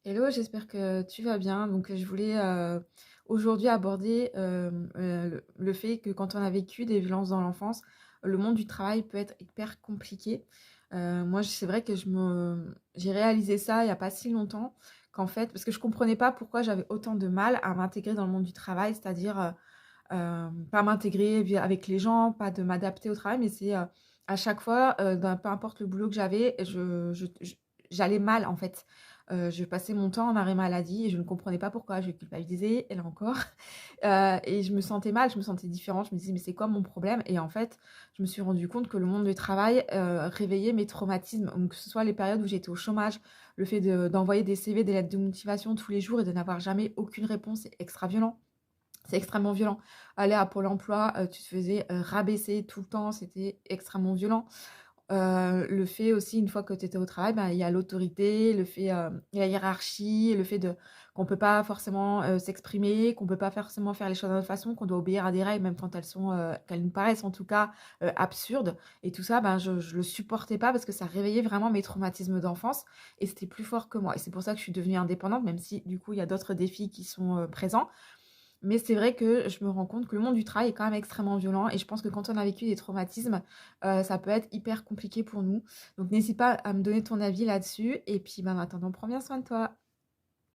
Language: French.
Hello, j'espère que tu vas bien. Donc, je voulais aujourd'hui aborder le fait que quand on a vécu des violences dans l'enfance, le monde du travail peut être hyper compliqué. Moi, c'est vrai que j'ai réalisé ça il n'y a pas si longtemps, qu'en fait, parce que je comprenais pas pourquoi j'avais autant de mal à m'intégrer dans le monde du travail, c'est-à-dire pas m'intégrer avec les gens, pas de m'adapter au travail, mais c'est à chaque fois, peu importe le boulot que j'avais, j'allais mal en fait. Je passais mon temps en arrêt maladie et je ne comprenais pas pourquoi. Je culpabilisais, et là encore. Et je me sentais mal, je me sentais différente. Je me disais, mais c'est quoi mon problème? Et en fait, je me suis rendu compte que le monde du travail réveillait mes traumatismes. Donc, que ce soit les périodes où j'étais au chômage, le fait d'envoyer des CV, des lettres de motivation tous les jours et de n'avoir jamais aucune réponse, c'est extra violent. C'est extrêmement violent. Aller à Pôle emploi, tu te faisais rabaisser tout le temps, c'était extrêmement violent. Le fait aussi, une fois que tu étais au travail, ben, il y a l'autorité, le fait, il y a la hiérarchie, le fait de qu'on peut pas forcément, s'exprimer, qu'on peut pas forcément faire les choses de notre façon, qu'on doit obéir à des règles, même quand elles sont, qu'elles nous paraissent en tout cas, absurdes. Et tout ça, ben, je le supportais pas parce que ça réveillait vraiment mes traumatismes d'enfance et c'était plus fort que moi. Et c'est pour ça que je suis devenue indépendante, même si du coup, il y a d'autres défis qui sont, présents. Mais c'est vrai que je me rends compte que le monde du travail est quand même extrêmement violent et je pense que quand on a vécu des traumatismes, ça peut être hyper compliqué pour nous. Donc n'hésite pas à me donner ton avis là-dessus et puis, ben, en attendant, prends bien soin de toi.